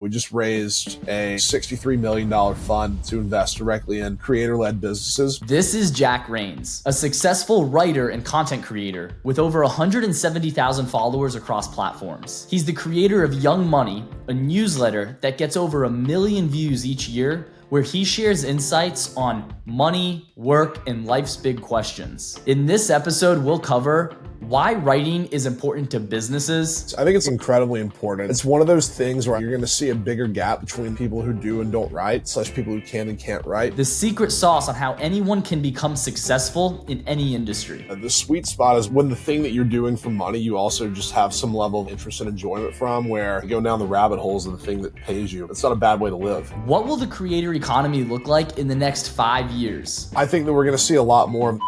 We just raised a $63 million fund to invest directly in creator-led businesses. This is Jack Rains, a successful writer and content creator with over 170,000 followers across platforms. He's the creator of Young Money, a newsletter that gets over 1 million views each year, where he shares insights on money, work, and life's big questions. In this episode, we'll cover why writing is important to businesses. I think it's incredibly important. It's one of those things where you're going to see a bigger gap between people who do and don't write, / people who can and can't write. The secret sauce on how anyone can become successful in any industry. The sweet spot is when the thing that you're doing for money, you also just have some level of interest and enjoyment from, where you go down the rabbit holes of the thing that pays you. It's not a bad way to live. What will the creator economy look like in the next 5 years? I think that we're going to see a lot more of.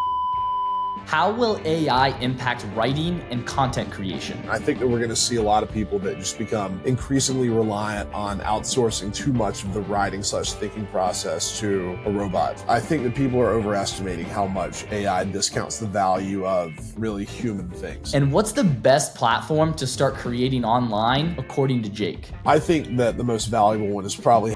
How will AI impact writing and content creation? I think that we're going to see a lot of people that just become increasingly reliant on outsourcing too much of the writing / thinking process to a robot. I think that people are overestimating how much AI discounts the value of really human things. And what's the best platform to start creating online, according to Jake? I think that the most valuable one is probably.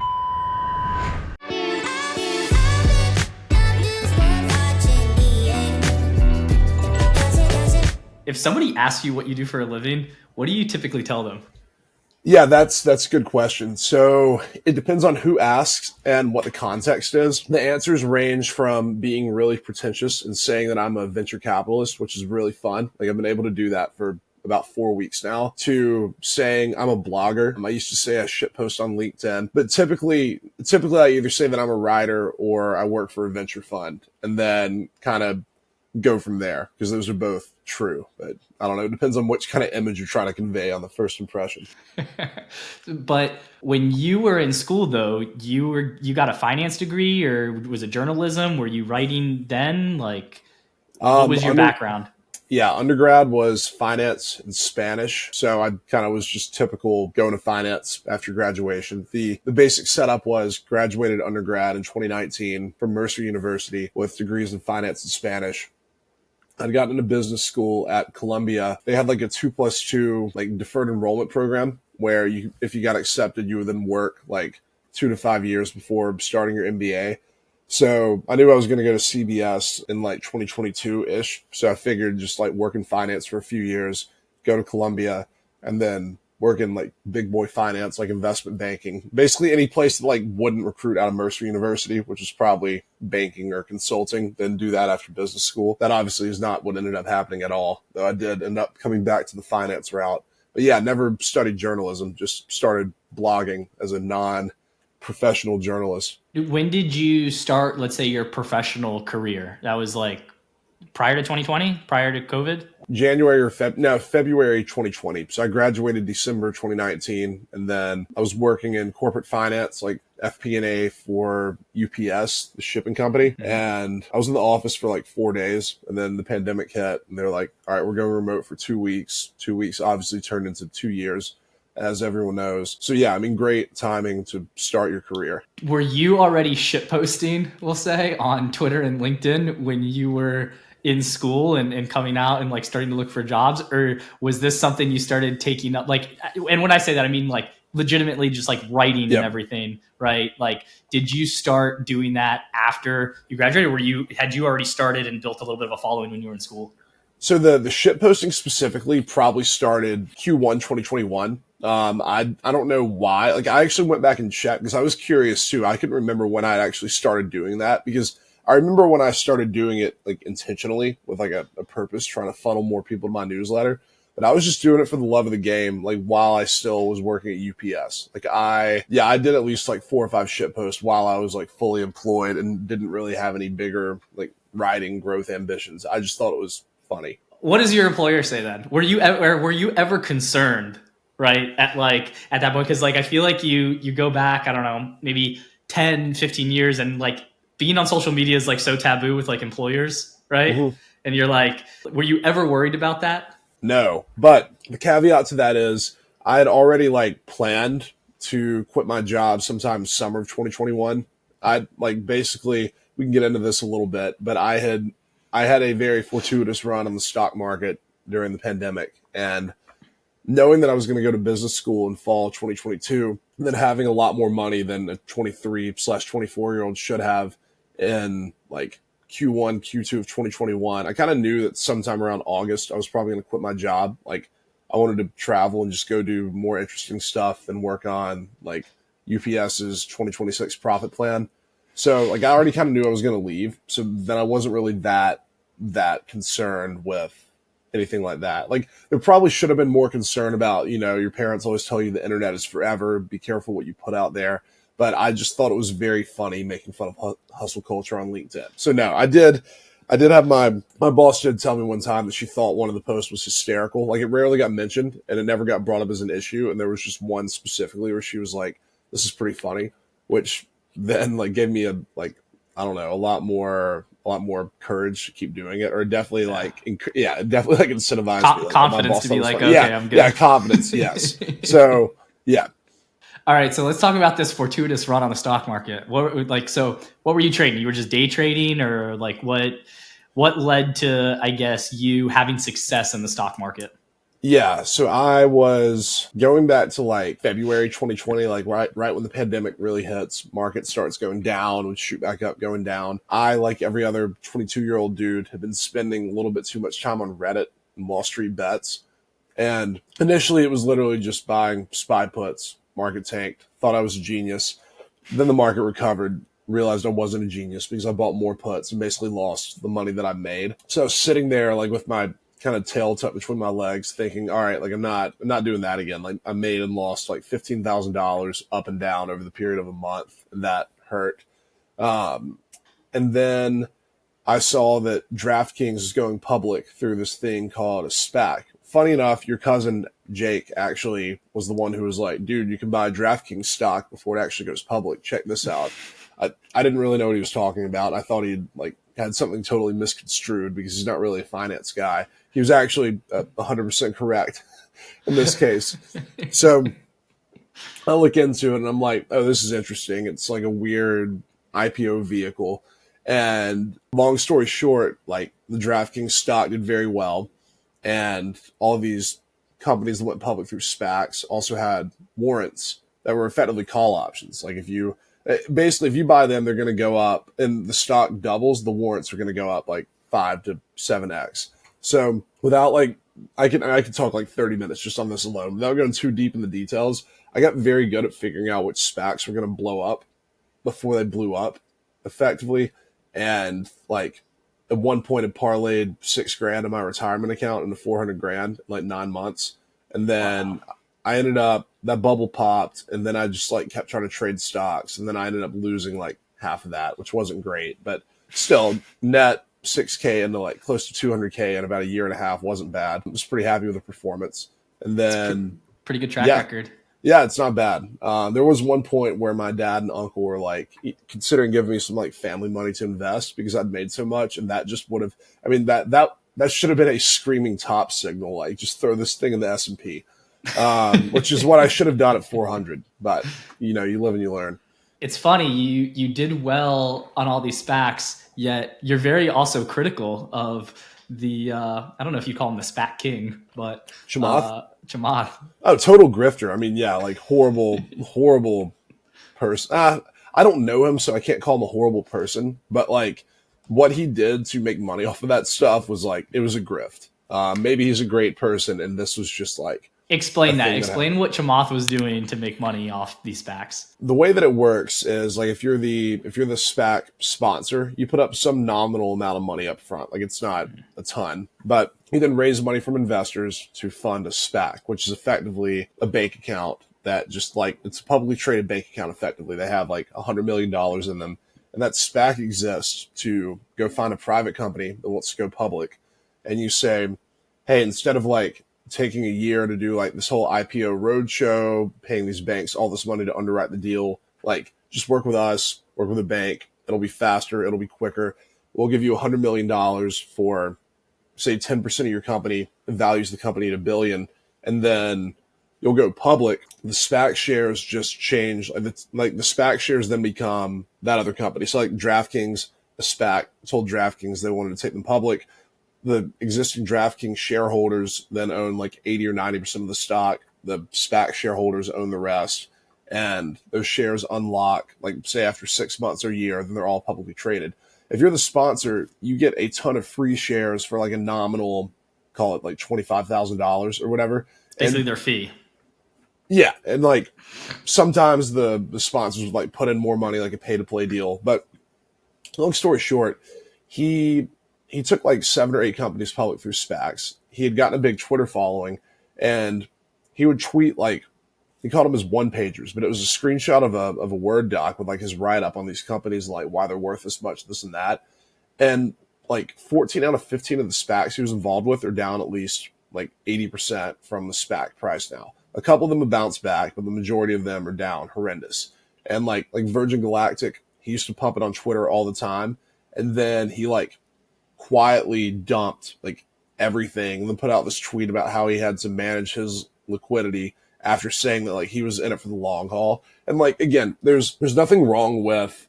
If somebody asks you what you do for a living, what do you typically tell them? Yeah, that's a good question. So it depends on who asks and what the context is. The answers range from being really pretentious and saying that I'm a venture capitalist, which is really fun. Like, I've been able to do that for about 4 weeks now, to saying I'm a blogger. I used to say I shitpost on LinkedIn, but typically I either say that I'm a writer or I work for a venture fund, and then kind of go from there, because those are both true. But I don't know, it depends on which kind of image you're trying to convey on the first impression. But when you were in school, though, you got a finance degree, or was it journalism? Were you writing then? Like, what was your background? Yeah, undergrad was finance and Spanish. So I kind of was just typical going to finance after graduation. The basic setup was graduated undergrad in 2019 from Mercer University with degrees in finance and Spanish. I'd gotten into business school at Columbia. They had like a 2+2 like deferred enrollment program where if you got accepted, you would then work like 2 to 5 years before starting your MBA. So I knew I was going to go to CBS in like 2022-ish. So I figured just like work in finance for a few years, go to Columbia, and then work in like big boy finance, like investment banking, basically any place that like wouldn't recruit out of Mercer University, which is probably banking or consulting, then do that after business school. That obviously is not what ended up happening at all, though I did end up coming back to the finance route. But yeah, never studied journalism, just started blogging as a non-professional journalist. When did you start, let's say, your professional career? That was like prior to 2020, prior to COVID? February 2020. So I graduated December 2019, and then I was working in corporate finance, like FP&A for UPS, the shipping company. Mm-hmm. And I was in the office for like 4 days, and then the pandemic hit, and they're like, all right, we're going remote for 2 weeks. 2 weeks obviously turned into 2 years, as everyone knows. So yeah, I mean, great timing to start your career. Were you already shitposting, we'll say, on Twitter and LinkedIn when you were in school and coming out and like starting to look for jobs? Or was this something you started taking up? Like, and when I say that, I mean like legitimately just like writing and everything, right? Like, did you start doing that after you graduated? Or had you already started and built a little bit of a following when you were in school? So the shit posting specifically probably started Q1 2021. I don't know why. Like, I actually went back and checked because I was curious too. I couldn't remember when I actually started doing that, because I remember when I started doing it like intentionally with like a purpose, trying to funnel more people to my newsletter. But I was just doing it for the love of the game, like while I still was working at UPS. Like I did at least like 4 or 5 shit posts while I was like fully employed and didn't really have any bigger like writing growth ambitions. I just thought it was funny. What does your employer say then? Were you ever concerned, right, at that point? Because like I feel like you go back, I don't know, maybe 10, 15 years, and like being on social media is like so taboo with like employers, right? Mm-hmm. And you're like, were you ever worried about that? No, but the caveat to that is I had already like planned to quit my job sometime summer of 2021. I like basically, we can get into this a little bit, but I had a very fortuitous run on the stock market during the pandemic, and knowing that I was going to go to business school in fall 2022, and then having a lot more money than a 23/24-year-old should have in like Q1, Q2 of 2021. I kind of knew that sometime around August, I was probably going to quit my job. Like, I wanted to travel and just go do more interesting stuff and work on like UPS's 2026 profit plan. So like I already kind of knew I was going to leave. So then I wasn't really that concerned with anything like that. Like there probably should have been more concern about, your parents always tell you the internet is forever. Be careful what you put out there. But I just thought it was very funny making fun of hustle culture on LinkedIn. So no, I did have my boss did tell me one time that she thought one of the posts was hysterical. Like it rarely got mentioned and it never got brought up as an issue. And there was just one specifically where she was like, this is pretty funny, which then like gave me a lot more courage to keep doing it, or definitely definitely like incentivized me. Like, confidence to be like, okay, yeah, I'm good. Yeah, confidence, yes. So yeah. All right, so let's talk about this fortuitous run on the stock market. What were you trading? You were just day trading, or like what led to, I guess, you having success in the stock market? Yeah, so I was going back to like February 2020, like right when the pandemic really hits, market starts going down, would shoot back up, going down. I, like every other 22-year-old dude, had been spending a little bit too much time on Reddit and Wall Street bets. And initially it was literally just buying SPY puts, market tanked, thought I was a genius. Then the market recovered, realized I wasn't a genius because I bought more puts and basically lost the money that I made. So I was sitting there like with my kind of tail tucked between my legs thinking, all right, like I'm not doing that again. Like I made and lost like $15,000 up and down over the period of a month, and that hurt. And then I saw that DraftKings is going public through this thing called a SPAC. Funny enough, your cousin Jake actually was the one who was like, dude, you can buy DraftKings stock before it actually goes public. Check this out. I didn't really know what he was talking about. I thought he'd like had something totally misconstrued because he's not really a finance guy. He was actually 100% correct in this case. So I look into it and I'm like, oh, this is interesting. It's like a weird IPO vehicle. And long story short, like the DraftKings stock did very well. And all these companies that went public through SPACs also had warrants that were effectively call options. Like if you buy them, they're going to go up, and the stock doubles, the warrants are going to go up like 5 to 7x. So without like, I could talk like 30 minutes just on this alone without going too deep in the details. I got very good at figuring out which SPACs were going to blow up before they blew up effectively. And like at one point I parlayed $6,000 in my retirement account into $400,000 in like 9 months. And then I ended up, that bubble popped, and then I just like kept trying to trade stocks. And then I ended up losing like half of that, which wasn't great, but still net $6,000 into like close to $200,000 in about a year and a half wasn't bad. I was pretty happy with the performance. And then pretty good track record. Yeah, it's not bad. There was one point where my dad and uncle were like considering giving me some like family money to invest because I'd made so much, and that just would have, I mean, that should have been a screaming top signal, like just throw this thing in the S&P, which is what I should have done at 400. But you live and you learn. It's funny, you did well on all these SPACs, yet you're very also critical of the I don't know if you call him the SPAC king, but Chamath. Oh, total grifter. I mean, yeah, like horrible person. I don't know him, so I can't call him a horrible person, but like what he did to make money off of that stuff was like, it was a grift. Maybe he's a great person, and this was just like, explain that. Explain what Chamath was doing to make money off these SPACs. The way that it works is like if you're the SPAC sponsor, you put up some nominal amount of money up front. Like it's not a ton, but you then raise money from investors to fund a SPAC, which is effectively a bank account that just like, it's a publicly traded bank account effectively. They have like $100 million in them. And that SPAC exists to go find a private company that wants to go public. And you say, hey, instead of like taking a year to do like this whole IPO roadshow, paying these banks all this money to underwrite the deal, like just work with us, work with a bank. It'll be faster. It'll be quicker. We'll give you $100 million for, say, 10% of your company, values the company at $1 billion, and then you'll go public. The SPAC shares just change. Like the SPAC shares then become that other company. So like DraftKings, a SPAC told DraftKings they wanted to take them public. the existing DraftKings shareholders then own like 80 or 90% of the stock. The SPAC shareholders own the rest. And those shares unlock, like say after 6 months or a year, then they're all publicly traded. If you're the sponsor, you get a ton of free shares for like a nominal, call it like $25,000 or whatever. Basically And their fee. yeah, and like sometimes the sponsors would like put in more money, like a pay to play deal. But long story short, he took like 7 or 8 companies public through SPACs. He had gotten a big Twitter following, and he would tweet like, he called them his one pagers, but it was a screenshot of a Word doc with like his write up on these companies, like why they're worth this much, this and that. And like 14 out of 15 of the SPACs he was involved with are down at least like 80% from the SPAC price now. A couple of them have bounced back, but the majority of them are down horrendous. And like Virgin Galactic, he used to pump it on Twitter all the time. And then he like quietly dumped like everything and then put out this tweet about how he had to manage his liquidity after saying that like he was in it for the long haul. And like, again, there's nothing wrong with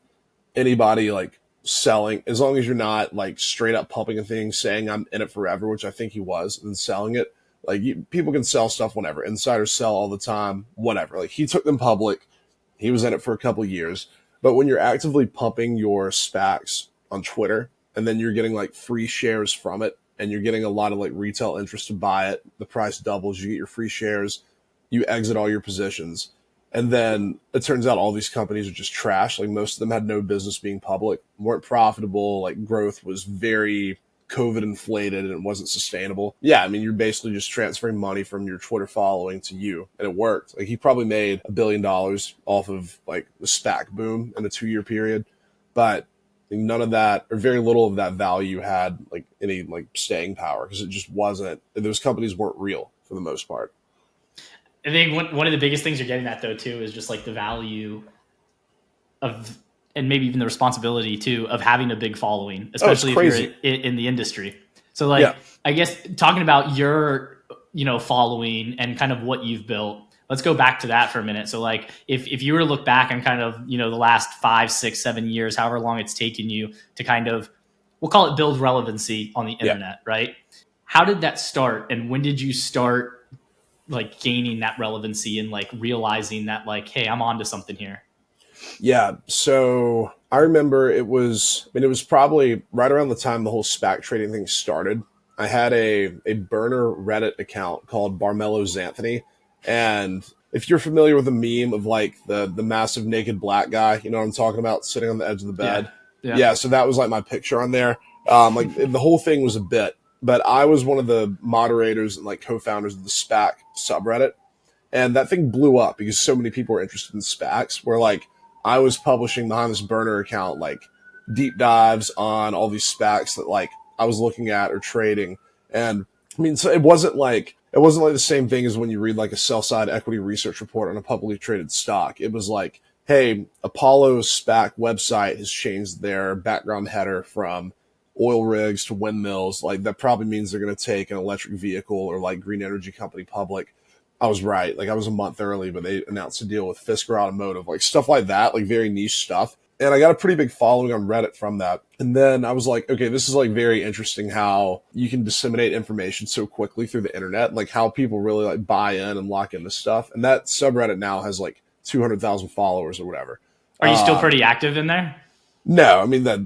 anybody like selling, as long as you're not like straight up pumping a thing saying I'm in it forever, which I think he was, and selling it. Like people can sell stuff whenever. Insiders sell all the time, whatever. Like he took them public. He was in it for a couple of years. But when you're actively pumping your SPACs on Twitter and then you're getting like free shares from it and you're getting a lot of like retail interest to buy it, the price doubles, you get your free shares, you exit all your positions. And then it turns out all these companies are just trash. Like most of them had no business being public, weren't profitable. Like growth was very COVID inflated and it wasn't sustainable. Yeah, I mean, you're basically just transferring money from your Twitter following to you, and it worked. Like he probably made $1 billion off of like the SPAC boom in a 2-year period, but none of that or very little of that value had like any like staying power because it just wasn't. Those companies weren't real for the most part. I think one of the biggest things you're getting at though too is just like the value of, and maybe even the responsibility too, of having a big following, especially if you're in the industry. So like, yeah. I guess talking about your, following and kind of what you've built, let's go back to that for a minute. So like, if you were to look back and kind of, the last 5, 6, 7 years, however long it's taken you to kind of, we'll call it build relevancy on the internet, right? How did that start? And when did you start like gaining that relevancy and like realizing that like, hey, I'm onto something here? Yeah. So I remember it was probably right around the time the whole SPAC trading thing started. I had a burner Reddit account called Barmello Xanthony. And if you're familiar with the meme of like the massive naked black guy, you know what I'm talking about, sitting on the edge of the bed. Yeah. So that was like my picture on there. Like the whole thing was a bit, but I was one of the moderators and like co-founders of the SPAC subreddit. And that thing blew up because so many people were interested in SPACs, where like I was publishing behind this burner account, like deep dives on all these SPACs that like I was looking at or trading. And I mean, so it wasn't like the same thing as when you read like a sell side equity research report on a publicly traded stock. It was like, hey, Apollo's SPAC website has changed their background header from oil rigs to windmills. Like that probably means they're going to take an electric vehicle or like green energy company public. I was right. Like I was a month early, but they announced a deal with Fisker Automotive, like stuff like that, like very niche stuff. And I got a pretty big following on Reddit from that. And then I was like, okay, this is like very interesting how you can disseminate information so quickly through the internet, like how people really like buy in and lock into stuff. And that subreddit now has like 200,000 followers or whatever. Are you still pretty active in there? No, I mean the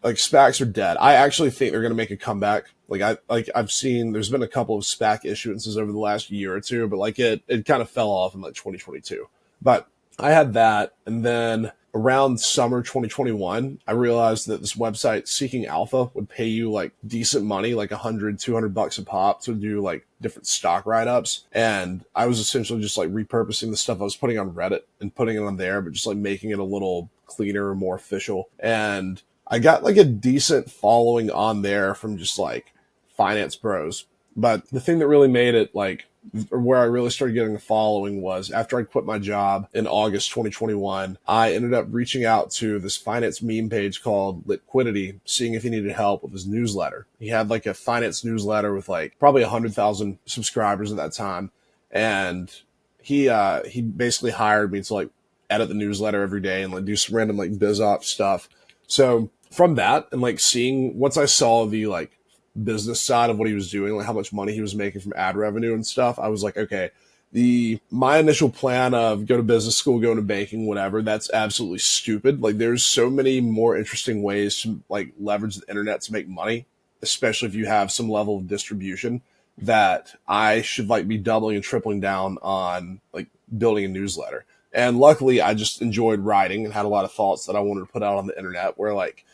like SPACs are dead. I actually think they're going to make a comeback. I've seen there's been a couple of SPAC issuances over the last year or two, but like it kind of fell off in like 2022. But I had that, and then around summer 2021, I realized that this website Seeking Alpha would pay you like decent money, like $100-$200 a pop, to do like different stock write-ups. And I was essentially just like repurposing the stuff I was putting on Reddit and putting it on there, but just like making it a little cleaner, more official. And I got like a decent following on there from just like finance bros. But the thing that really made it like, or where I really started getting a following, was after I quit my job in August 2021, I ended up reaching out to this finance meme page called Liquidity, seeing if he needed help with his newsletter. He had like a finance newsletter with like probably 100,000 subscribers at that time. And he basically hired me to like edit the newsletter every day and like do some random like biz ops stuff. So from that, and like seeing, once I saw the like business side of what he was doing, like how much money he was making from ad revenue and stuff, I was like, okay, my initial plan of go to business school, go into banking, whatever, that's absolutely stupid. Like there's so many more interesting ways to like leverage the internet to make money, especially if you have some level of distribution, that I should like be doubling and tripling down on like building a newsletter. And luckily I just enjoyed writing and had a lot of thoughts that I wanted to put out on the internet where like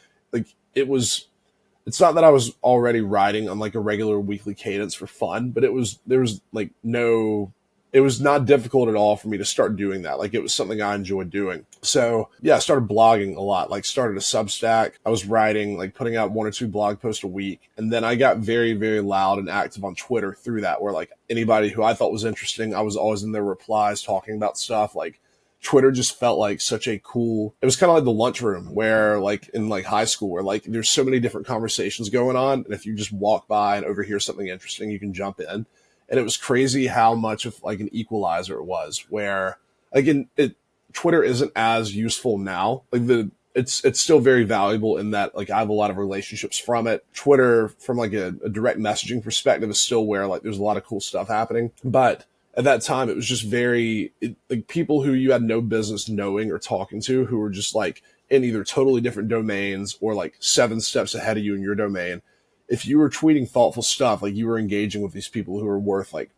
it was, it's not that I was already writing on like a regular weekly cadence for fun, but there was like no, it was not difficult at all for me to start doing that. Like it was something I enjoyed doing. So yeah, I started blogging a lot, like started a Substack. I was writing, like putting out 1 or 2 blog posts a week. And then I got very, very loud and active on Twitter through that, where like anybody who I thought was interesting, I was always in their replies talking about stuff. Like Twitter just felt like such a cool, it was kind of like the lunchroom where like in like high school where like there's so many different conversations going on. And if you just walk by and overhear something interesting, you can jump in. And it was crazy how much of like an equalizer it was, where again, Twitter isn't as useful now. Like it's still very valuable in that like I have a lot of relationships from it. Twitter from like a direct messaging perspective is still where like there's a lot of cool stuff happening. But at that time, it was just like people who you had no business knowing or talking to, who were just like in either totally different domains or like 7 steps ahead of you in your domain. If you were tweeting thoughtful stuff, like you were engaging with these people who were worth like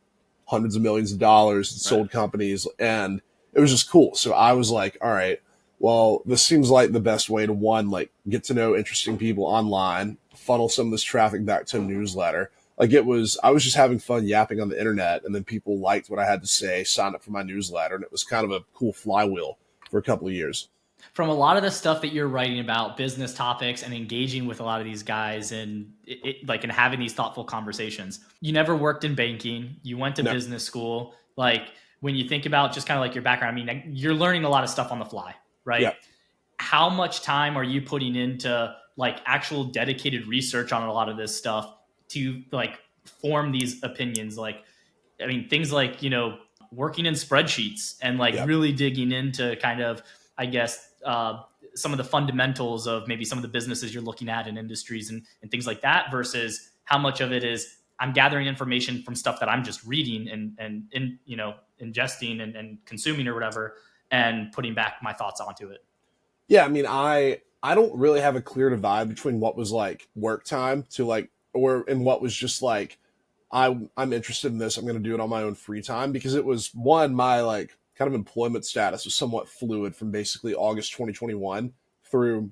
hundreds of millions of dollars and sold companies, and it was just cool. So I was like, all right, well, this seems like the best way to like get to know interesting people online, funnel some of this traffic back to a newsletter. Like I was just having fun yapping on the internet, and then people liked what I had to say, signed up for my newsletter, and it was kind of a cool flywheel for a couple of years. From a lot of the stuff that you're writing about business topics and engaging with a lot of these guys and and having these thoughtful conversations, you never worked in banking. You went to business school. Like when you think about just kind of like your background, I mean, you're learning a lot of stuff on the fly, right? Yeah. How much time are you putting into like actual dedicated research on a lot of this stuff to like form these opinions? Like, I mean, things like, working in spreadsheets and like really digging into kind of, I guess, some of the fundamentals of maybe some of the businesses you're looking at in industries and things like that, versus how much of it is I'm gathering information from stuff that I'm just reading and ingesting and consuming or whatever, and putting back my thoughts onto it. Yeah. I mean, I don't really have a clear divide between what was like work time to like, and what was just like, I'm interested in this. I'm going to do it on my own free time, because it was my like kind of employment status was somewhat fluid from basically August 2021 through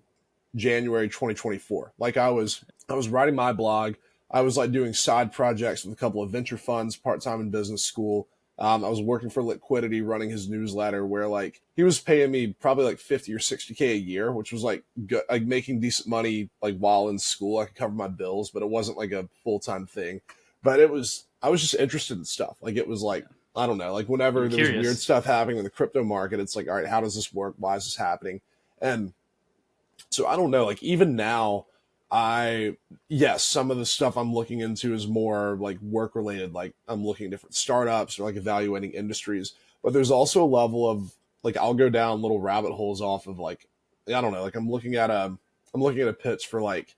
January 2024. Like I was writing my blog. I was like doing side projects with a couple of venture funds, part-time in business school. I was working for Liquidity, running his newsletter, where like he was paying me probably like 50 or 60K a year, which was like good, like making decent money like while in school. I could cover my bills, but it wasn't like a full-time thing. But I was just interested in stuff. Like it was like, I don't know, like whenever there was weird stuff happening in the crypto market, it's like, all right, how does this work? Why is this happening? And so I don't know, like even now, yes, some of the stuff I'm looking into is more like work related. Like I'm looking at different startups or like evaluating industries, but there's also a level of like, I'll go down little rabbit holes off of like, I don't know, like I'm looking at a pitch for like,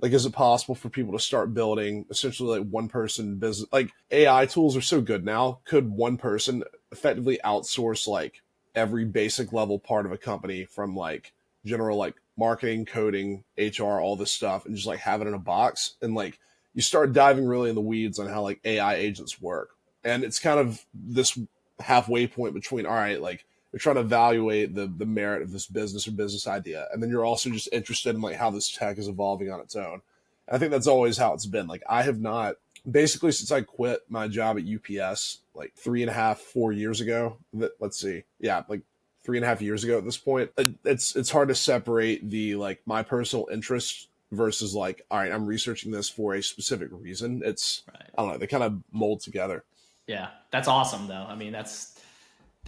is it possible for people to start building essentially like one person business? Like AI tools are so good now. Could one person effectively outsource like every basic level part of a company, from like general like marketing, coding, HR, all this stuff, and just like have it in a box? And like you start diving really in the weeds on how like AI agents work. And it's kind of this halfway point between, all right, like you're trying to evaluate the merit of this business or business idea, and then you're also just interested in like how this tech is evolving on its own. And I think that's always how it's been. Like I have not, basically since I quit my job at UPS like 3.5, 4 years ago. Let's see, yeah, like 3.5 years ago at this point. It's hard to separate the like my personal interest versus like, all right, I'm researching this for a specific reason. It's right. I don't know, they kind of mold together. Yeah, that's awesome though. I mean, that's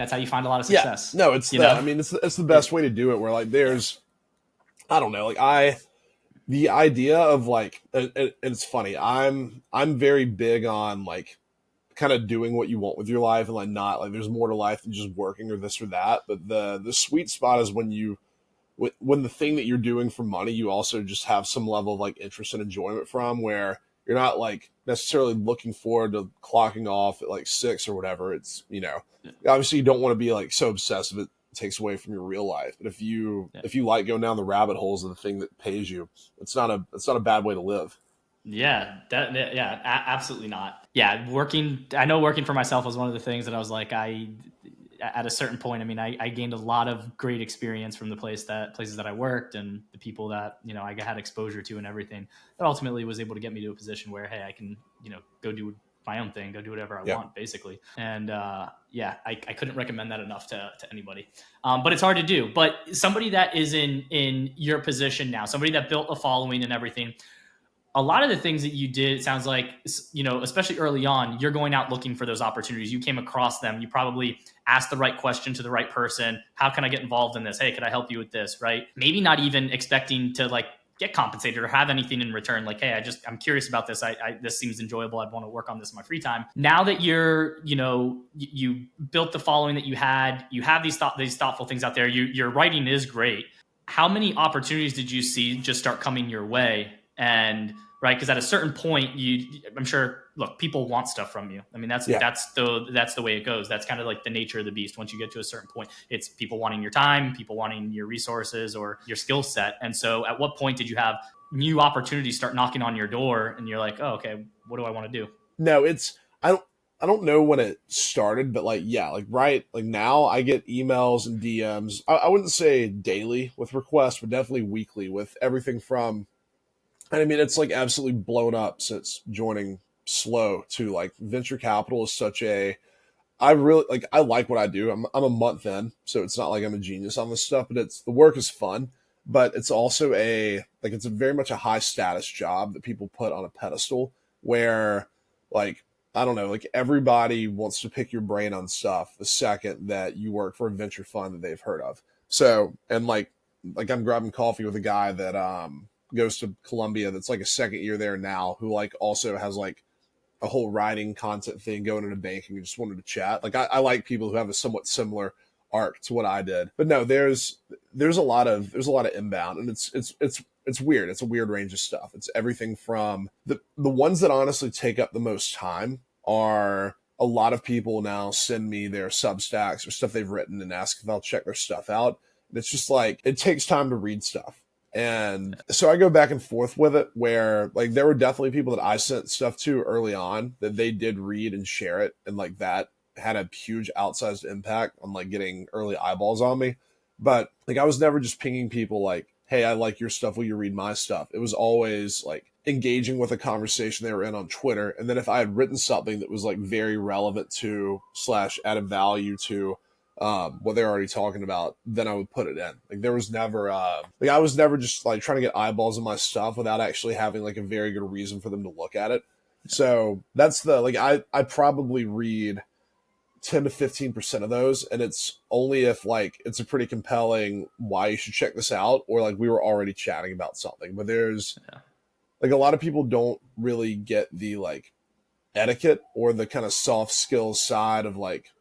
how you find a lot of success. Yeah, no, it's I mean, it's the best way to do it, where like there's, I don't know, like the idea of like, it's funny. I'm very big on like kind of doing what you want with your life, and like not like there's more to life than just working or this or that. But the sweet spot is when the thing that you're doing for money, you also just have some level of like interest and enjoyment from, where you're you're not like necessarily looking forward to clocking off at like 6 or whatever. It's, obviously you don't want to be like so obsessive it takes away from your real life. But Yeah. if you like going down the rabbit holes of the thing that pays you, it's not a bad way to live. Absolutely not. Yeah, I know working for myself was one of the things that I was like, at a certain point, I mean, I gained a lot of great experience from the places that I worked and the people that, I had exposure to and everything that ultimately was able to get me to a position where, hey, I can, go do my own thing, go do whatever I Yeah. want, basically. And I couldn't recommend that enough to anybody. But it's hard to do. But somebody that is in your position now, somebody that built a following and everything, a lot of the things that you did, it sounds like, especially early on, you're going out looking for those opportunities. You came across them. You probably asked the right question to the right person. How can I get involved in this? Hey, could I help you with this? Right? Maybe not even expecting to like get compensated or have anything in return. Like, hey, I'm curious about this. This seems enjoyable. I'd want to work on this in my free time. Now that you built the following that you have these thoughtful things out there. Your writing is great. How many opportunities did you see just start coming your way? And right, because at a certain point, I'm sure, look, people want stuff from you. I mean, that's the way it goes. That's kind of like the nature of the beast. Once you get to a certain point, it's people wanting your time, people wanting your resources or your skill set. And so, at what point did you have new opportunities start knocking on your door, and you're like, oh, okay, what do I want to do? No, I don't know when it started, but like yeah, like right like now I get emails and DMs. I wouldn't say daily with requests, but definitely weekly with everything from, and I mean it's like absolutely blown up since joining Slow to like venture capital is such a, I really like, I like what I do. I'm a month in, so it's not like I'm a genius on this stuff, but it's, the work is fun, but it's also it's a very much a high status job that people put on a pedestal where like, I don't know, like everybody wants to pick your brain on stuff the second that you work for a venture fund that they've heard of. So, and like I'm grabbing coffee with a guy that goes to Columbia that's like a second year there now, who like also has like a whole writing content thing going into banking and just wanted to chat. Like I like people who have a somewhat similar arc to what I did. But no, there's a lot of inbound, and it's weird. It's a weird range of stuff. It's everything from the ones that honestly take up the most time are a lot of people now send me their Substacks or stuff they've written and ask if I'll check their stuff out. And it's just like it takes time to read stuff. And so I go back and forth with it where like there were definitely people that I sent stuff to early on that they did read and share it. And like that had a huge outsized impact on like getting early eyeballs on me. But like I was never just pinging people like, hey, I like your stuff. Will you read my stuff? It was always like engaging with a conversation they were in on Twitter. And then if I had written something that was like very relevant to slash added value to what they're already talking about, then I would put it in. Like there was never like I was never just like trying to get eyeballs on my stuff without actually having like a very good reason for them to look at it. So that's the like I probably read 10 to 15% of those, and it's only if like it's a pretty compelling why you should check this out, or like we were already chatting about something. But there's like a lot of people don't really get the like etiquette or the kind of soft skills side of like,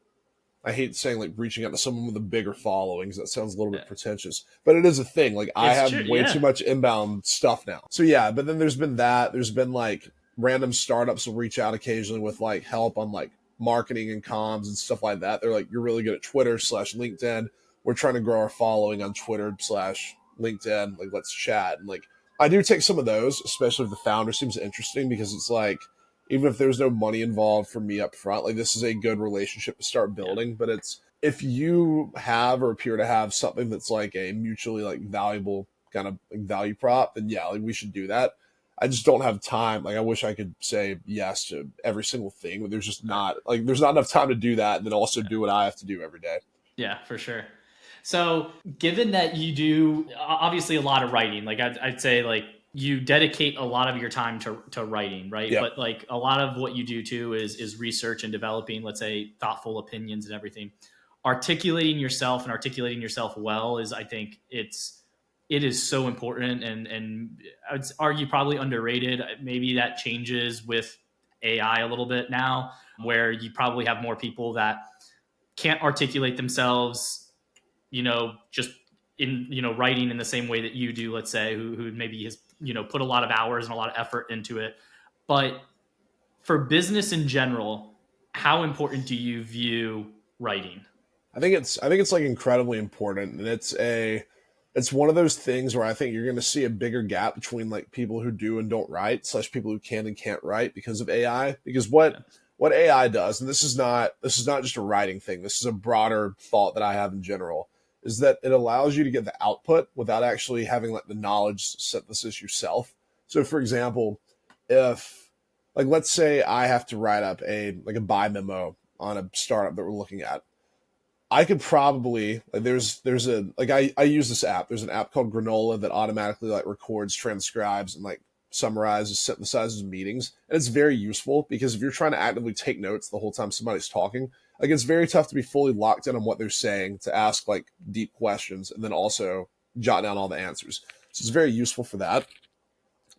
I hate saying like reaching out to someone with a bigger followings. That sounds a little bit pretentious, but it is a thing. Like I have way too much inbound stuff now. So yeah, but then there's been that. There's been like random startups will reach out occasionally with like help on like marketing and comms and stuff like that. They're like, you're really good at Twitter slash LinkedIn. We're trying to grow our following on Twitter slash LinkedIn. Like let's chat. And like I do take some of those, especially if the founder seems interesting, because it's like, even if there's no money involved for me up front, like this is a good relationship to start building. But it's, if you have or appear to have something that's like a mutually like valuable kind of like value prop, then yeah, like we should do that. I just don't have time. Like I wish I could say yes to every single thing, but there's just not like, there's not enough time to do that and then also do what I have to do every day. Yeah, for sure. So given that you do obviously a lot of writing, like I'd say like you dedicate a lot of your time to writing, right? Yeah. But like a lot of what you do too is research and developing, let's say, thougthoughtful opinions and everything. Articulating yourself and articulating yourself well is, I think it is so important, and I would argue probably underrated. Maybe that changes with AI a little bit now, where you probably have more people that can't articulate themselves, just in, writing in the same way that you do, let's say, who maybe has, put a lot of hours and a lot of effort into it, But for business in general, how important do you view writing? I think it's like incredibly important, and it's one of those things where I think you're going to see a bigger gap between like people who do and don't write slash people who can and can't write because of AI. Because Yeah. what AI does, and this is not just a writing thing. This is a broader thought that I have in general, is that it allows you to get the output without actually having like the knowledge synthesis yourself. So, for example, if like let's say I have to write up a buy memo on a startup that we're looking at, I could probably like there's a like I use this app. There's an app called Granola that automatically like records, transcribes, and like summarizes, synthesizes meetings. And it's very useful because if you're trying to actively take notes the whole time somebody's talking, like it's very tough to be fully locked in on what they're saying, to ask like deep questions and then also jot down all the answers. So it's very useful for that.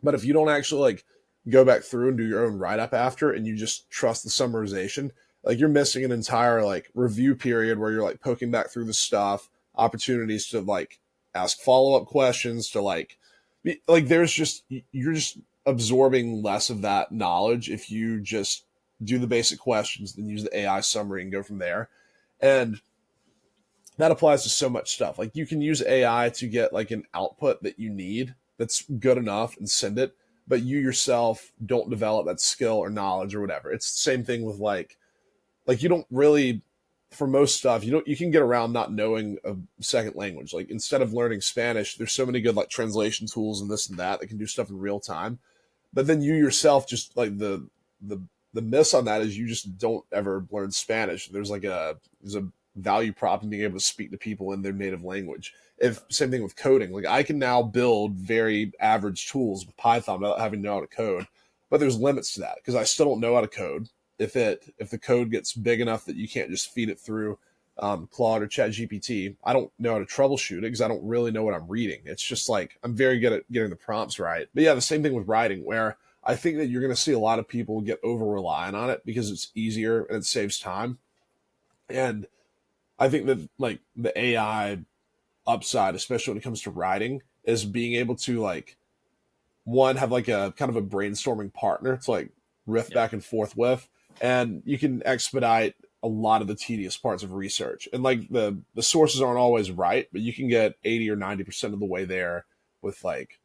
But if you don't actually like go back through and do your own write up after and you just trust the summarization, like you're missing an entire like review period where you're like poking back through the stuff, opportunities to like ask follow up questions, to like like there's just you're just absorbing less of that knowledge if you just do the basic questions, then use the AI summary and go from there. And that applies to so much stuff. Like you can use AI to get like an output that you need that's good enough and send it, but you yourself don't develop that skill or knowledge or whatever. It's the same thing with like you don't really, for most stuff you can get around not knowing a second language. Like instead of learning Spanish, there's so many good like translation tools and this and that can do stuff in real time. But then you yourself just like the the miss on that is you just don't ever learn Spanish. There's a value prop in being able to speak to people in their native language. If Same thing with coding. Like I can now build very average tools with Python without having to know how to code, but there's limits to that because I still don't know how to code. If the code gets big enough that you can't just feed it through Claude or ChatGPT, I don't know how to troubleshoot it because I don't really know what I'm reading. It's just like I'm very good at getting the prompts right. But yeah, the same thing with writing, where I think that you're going to see a lot of people get over reliant on it because it's easier and it saves time. And I think that like the AI upside, especially when it comes to writing, is being able to like one have like a kind of a brainstorming partner to like riff Yeah. back and forth with, and you can expedite a lot of the tedious parts of research. And like the sources aren't always right, but you can get 80 or 90% of the way there with like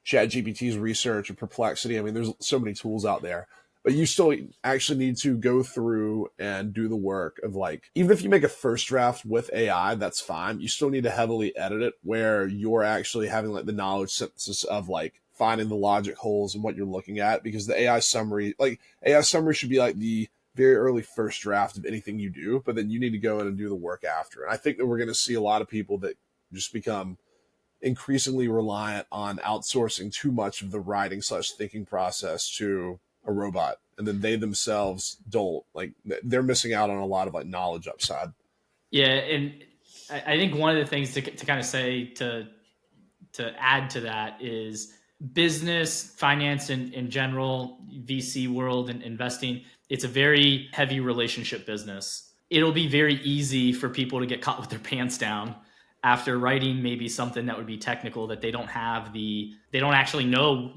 ChatGPT's research or Perplexity. I mean, there's so many tools out there, but you still actually need to go through and do the work of like, even if you make a first draft with AI, that's fine. You still need to heavily edit it where you're actually having like the knowledge synthesis of like finding the logic holes and what you're looking at, because the AI summary should be like the very early first draft of anything you do, but then you need to go in and do the work after. And I think that we're going to see a lot of people that just become increasingly reliant on outsourcing too much of the writing slash thinking process to a robot, and then they themselves don't like, they're missing out on a lot of like knowledge upside. Yeah, and I think one of the things to kind of say to add to that is business, finance in general, VC world and investing, it's a very heavy relationship business. It'll be very easy for people to get caught with their pants down after writing maybe something that would be technical, that they don't actually know,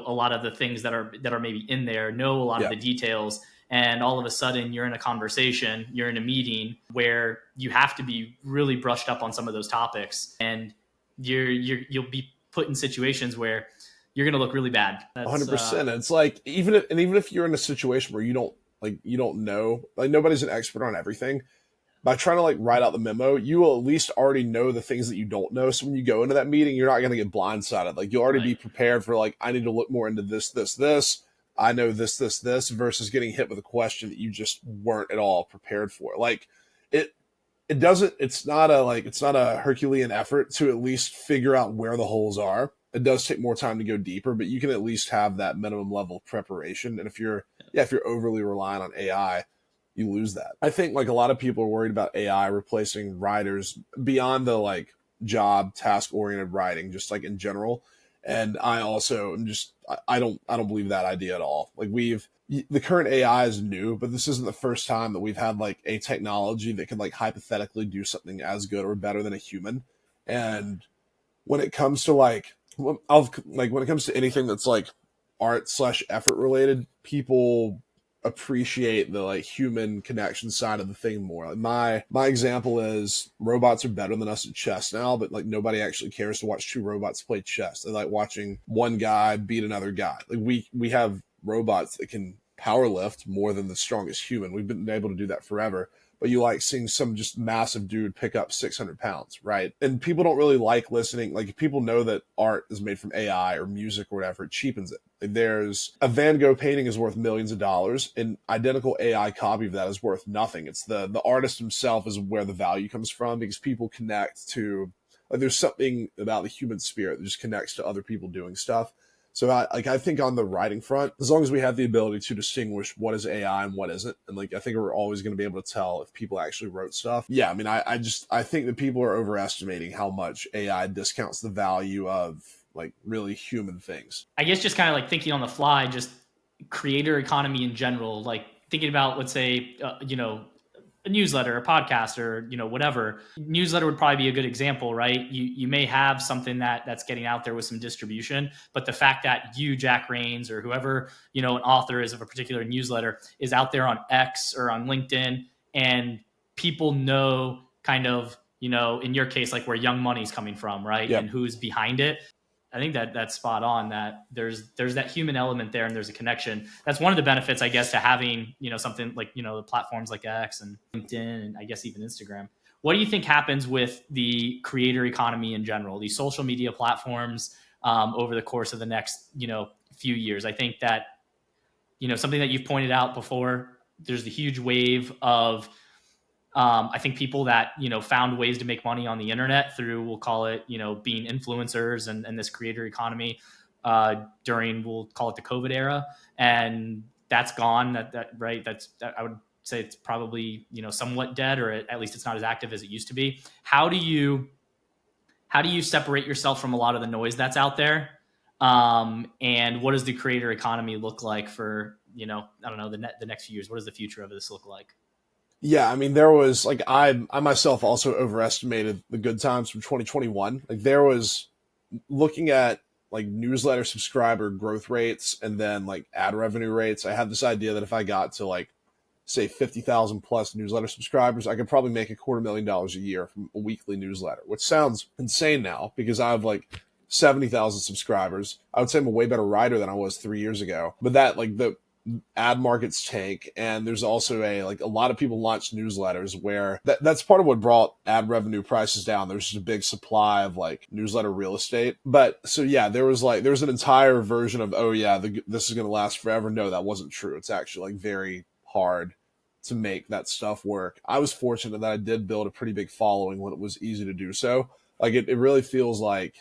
a lot of the things that are maybe in there, know a lot of Yeah. the details. And all of a sudden you're in a conversation, you're in a meeting where you have to be really brushed up on some of those topics, and you'll be put in situations where you're going to look really bad. That's 100%. It's like even if you're in a situation where you don't know, like nobody's an expert on everything, by trying to like write out the memo, you will at least already know the things that you don't know. So when you go into that meeting, you're not going to get blindsided. Like you'll already right. be prepared for like, I need to look more into this. I know this, versus getting hit with a question that you just weren't at all prepared for. Like it, it doesn't, it's not a Herculean effort to at least figure out where the holes are. It does take more time to go deeper, but you can at least have that minimum level of preparation. And if you're overly reliant on AI, you lose that. I think like a lot of people are worried about AI replacing writers beyond the like job task oriented writing, just like in general. And I also am just I don't believe that idea at all. Like the current AI is new, but this isn't the first time that we've had like a technology that can like hypothetically do something as good or better than a human. And when it comes to like when it comes to anything that's like art slash effort related, people appreciate the like human connection side of the thing more. Like my example is robots are better than us at chess now, but like nobody actually cares to watch two robots play chess. They like watching one guy beat another guy. Like we have robots that can power lift more than the strongest human. We've been able to do that forever. But you like seeing some just massive dude pick up 600 pounds, right? And people don't really like listening. Like, if people know that art is made from AI or music or whatever, it cheapens it. Like, there's a Van Gogh painting is worth millions of dollars. An identical AI copy of that is worth nothing. It's the artist himself is where the value comes from, because people connect to, like, there's something about the human spirit that just connects to other people doing stuff. So I think on the writing front, as long as we have the ability to distinguish what is AI and what isn't, and like I think we're always going to be able to tell if people actually wrote stuff. Yeah, I mean, I think that people are overestimating how much AI discounts the value of like really human things. I guess just kind of like thinking on the fly, just creator economy in general, like thinking about, let's say, a newsletter, a podcast, or whatever. Newsletter would probably be a good example, right? You may have something that's getting out there with some distribution, but the fact that you, Jack Rains, or whoever an author is of a particular newsletter, is out there on X or on LinkedIn, and people know kind of in your case, like where Young Money's coming from, right? Yep. And who's behind it. I think that's spot on, that there's that human element there and there's a connection. That's one of the benefits, I guess, to having, something like, the platforms like X and LinkedIn and I guess even Instagram. What do you think happens with the creator economy in general, these social media platforms over the course of the next, few years? I think that, something that you've pointed out before, there's the huge wave of I think people that, found ways to make money on the internet through, we'll call it, being influencers and this creator economy during, we'll call it the COVID era. And that's gone. Right. I would say it's probably, somewhat dead, or at least it's not as active as it used to be. How do you separate yourself from a lot of the noise that's out there? And what does the creator economy look like for, I don't know, the next few years? What does the future of this look like? Yeah, I mean, there was like I myself also overestimated the good times from 2021. Like, there was, looking at like newsletter subscriber growth rates and then like ad revenue rates, I had this idea that if I got to like say 50,000 plus newsletter subscribers, I could probably make $250,000 a year from a weekly newsletter, which sounds insane now because I have like 70,000 subscribers. I would say I'm a way better writer than I was 3 years ago. But that, like, the ad markets tank, and there's also a lot of people launch newsletters where that's part of what brought ad revenue prices down. There's just a big supply of like newsletter real estate. But so yeah, there was an entire version of, oh yeah, this is going to last forever. No, that wasn't true. It's actually like very hard to make that stuff work. I was fortunate that I did build a pretty big following when it was easy to do so. Like, it really feels like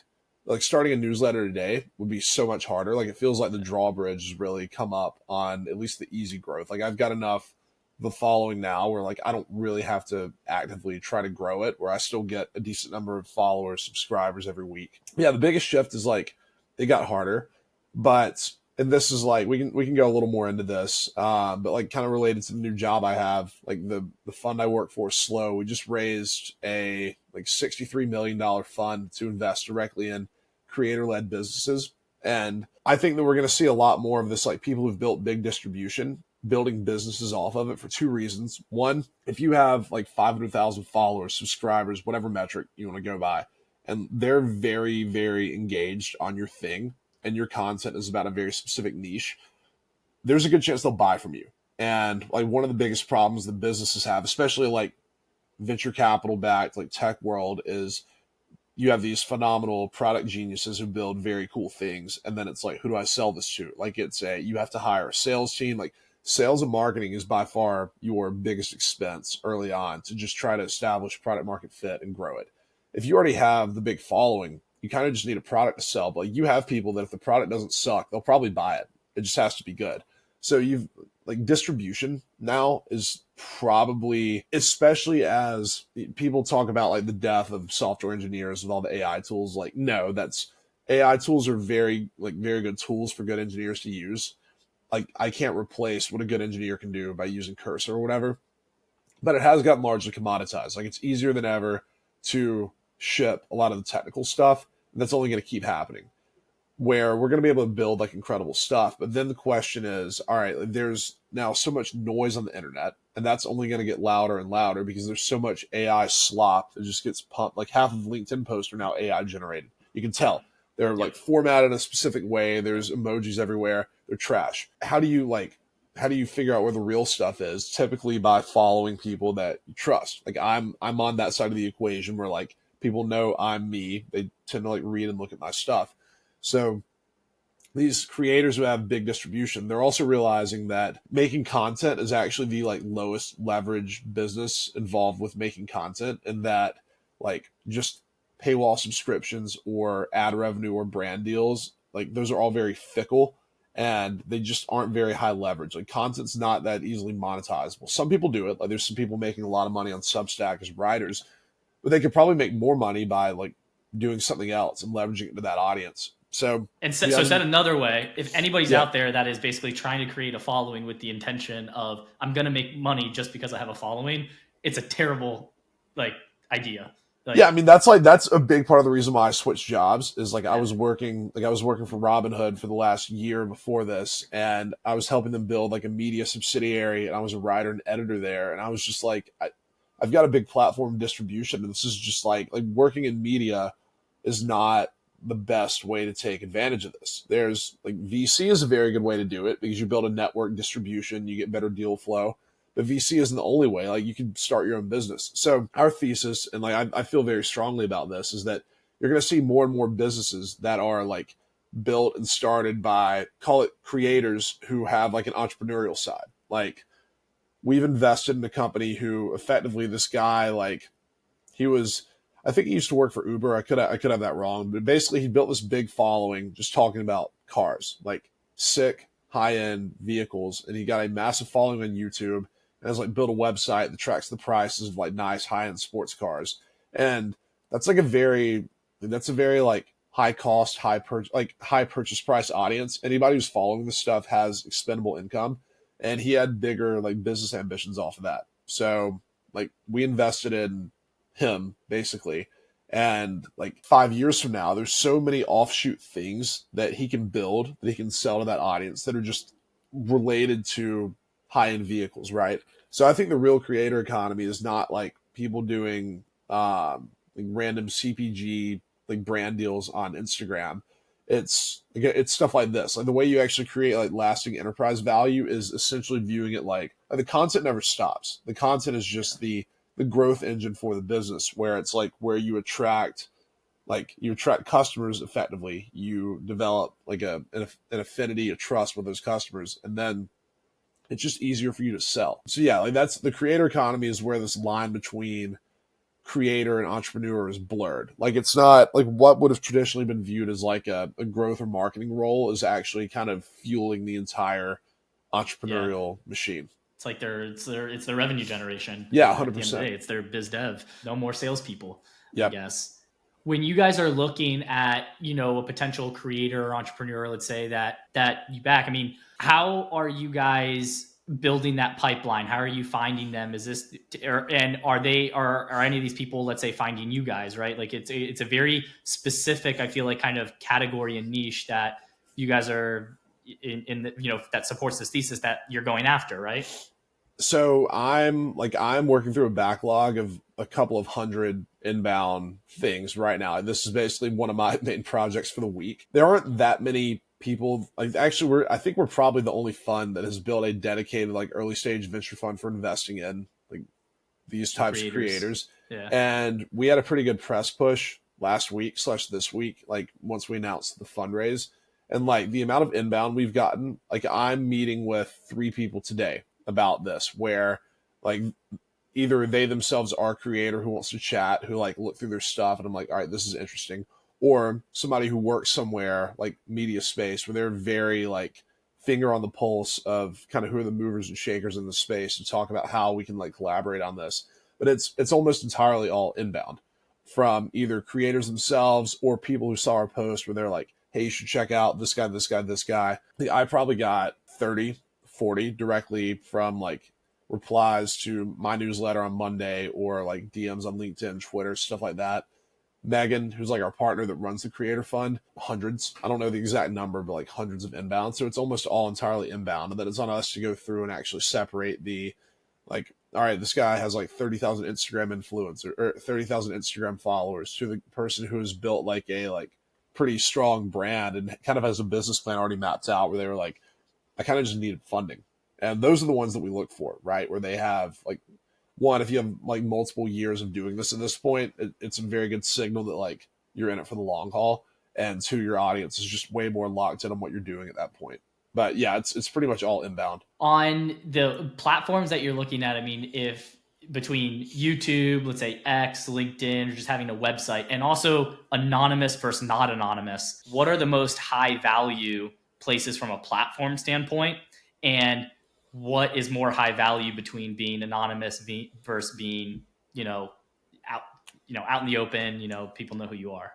starting a newsletter today would be so much harder. Like, it feels like the drawbridge has really come up on at least the easy growth. Like, I've got enough of the following now where like I don't really have to actively try to grow it, where I still get a decent number of followers, subscribers every week. Yeah, the biggest shift is like it got harder, but, and this is like we can go a little more into this, but like kind of related to the new job I have, like the fund I work for is Slow. We just raised a like $63 million fund to invest directly in creator-led businesses. And I think that we're going to see a lot more of this, like people who've built big distribution, building businesses off of it for two reasons. One, if you have like 500,000 followers, subscribers, whatever metric you want to go by, and they're very, very engaged on your thing, and your content is about a very specific niche, there's a good chance they'll buy from you. And like one of the biggest problems that businesses have, especially like venture capital backed, like tech world, is you have these phenomenal product geniuses who build very cool things. And then it's like, who do I sell this to? Like, you have to hire a sales team. Like, sales and marketing is by far your biggest expense early on to just try to establish product market fit and grow it. If you already have the big following, you kind of just need a product to sell. But like, you have people that if the product doesn't suck, they'll probably buy it. It just has to be good. So you've like distribution now is probably, especially as people talk about like the death of software engineers with all the AI tools, like, no, AI tools are very good tools for good engineers to use. Like, I can't replace what a good engineer can do by using Cursor or whatever, but it has gotten largely commoditized. Like, it's easier than ever to ship a lot of the technical stuff. And that's only going to keep happening. where we're going to be able to build like incredible stuff. But then the question is, all right, like, there's now so much noise on the internet, and that's only going to get louder and louder because there's so much AI slop that just gets pumped. Like half of LinkedIn posts are now AI generated. You can tell they're like formatted in a specific way. There's emojis everywhere. They're trash. How do you figure out where the real stuff is? Typically by following people that you trust. Like I'm on that side of the equation where like people know I'm me. They tend to like read and look at my stuff. So these creators who have big distribution, they're also realizing that making content is actually the like lowest leverage business involved with making content, and that like just paywall subscriptions or ad revenue or brand deals, like those are all very fickle and they just aren't very high leverage. Like content's not that easily monetizable. Some people do it. Like there's some people making a lot of money on Substack as writers, but they could probably make more money by like doing something else and leveraging it to that audience. So, so said another way, if anybody's Yeah. out there that is basically trying to create a following with the intention of I'm going to make money just because I have a following, it's a terrible like idea. Like, yeah, I mean that's a big part of the reason why I switched jobs is like I was working for Robinhood for the last year before this, and I was helping them build like a media subsidiary, and I was a writer and editor there, and I was just like I've got a big platform distribution, and this is just like working in media is not the best way to take advantage of this. There's like VC is a very good way to do it because you build a network distribution, you get better deal flow. But VC isn't the only way. Like you can start your own business. So our thesis, and like I feel very strongly about this, is that you're going to see more and more businesses that are like built and started by, call it creators who have like an entrepreneurial side. Like we've invested in a company who effectively this guy, like he was, I think he used to work for Uber. I could have that wrong, but basically he built this big following just talking about cars, like sick high-end vehicles, and he got a massive following on YouTube, and has like built a website that tracks the prices of like nice high-end sports cars. And that's like a very like high cost, high purchase price audience. Anybody who's following this stuff has expendable income, and he had bigger like business ambitions off of that. So like we invested in him basically, and like 5 years from now there's so many offshoot things that he can build that he can sell to that audience that are just related to high-end vehicles, right? So I think the real creator economy is not like people doing like random CPG like brand deals on Instagram. It's stuff like this. Like the way you actually create like lasting enterprise value is essentially viewing it like the content never stops. The content is just the growth engine for the business, where it's like where you attract customers effectively. You develop like an affinity, a trust with those customers, and then it's just easier for you to sell. So yeah, like that's the creator economy is where this line between creator and entrepreneur is blurred. Like it's not like what would have traditionally been viewed as like a growth or marketing role is actually kind of fueling the entire entrepreneurial machine. It's like it's their revenue generation. Yeah, At the end of the 100%. day, it's their biz dev. No more salespeople. Yep. I guess. When you guys are looking at, a potential creator or entrepreneur, let's say that you back, I mean, how are you guys building that pipeline? How are you finding them? Is this, and are any of these people, let's say, finding you guys, right? Like it's a very specific, I feel like, kind of category and niche that you guys are in the, that supports this thesis that you're going after, right? So I'm working through a backlog of a couple of hundred inbound things right now. This is basically one of my main projects for the week. There aren't that many people. Like actually, I think we're probably the only fund that has built a dedicated like early stage venture fund for investing in like these types of creators. Yeah. And we had a pretty good press push last week / this week, like once we announced the fundraise. And like the amount of inbound we've gotten, like I'm meeting with 3 people today about this, where like either they themselves are a creator who wants to chat, who like look through their stuff and I'm like, all right, this is interesting. Or somebody who works somewhere like media space where they're very like finger on the pulse of kind of who are the movers and shakers in the space to talk about how we can like collaborate on this. But it's almost entirely all inbound from either creators themselves or people who saw our post where they're like, hey, you should check out this guy, this guy, this guy. I probably got 30, 40 directly from like replies to my newsletter on Monday or like DMs on LinkedIn, Twitter, stuff like that. Megan, who's like our partner that runs the creator fund, hundreds. I don't know the exact number, but like hundreds of inbound. So it's almost all entirely inbound. And then it's on us to go through and actually separate the, like, all right, this guy has like 30,000 Instagram influencer or 30,000 Instagram followers, to the person who has built like a pretty strong brand and kind of has a business plan already mapped out, where they were like, I kind of just needed funding. And those are the ones that we look for, right? Where they have like, one, if you have like multiple years of doing this at this point, it's a very good signal that like you're in it for the long haul. And two, your audience is just way more locked in on what you're doing at that point. But yeah, it's pretty much all inbound. On the platforms that you're looking at, I mean, if between YouTube, let's say X, LinkedIn, or just having a website, and also anonymous versus not anonymous, what are the most high value places from a platform standpoint? And what is more high value between being anonymous versus being, out in the open, people know who you are?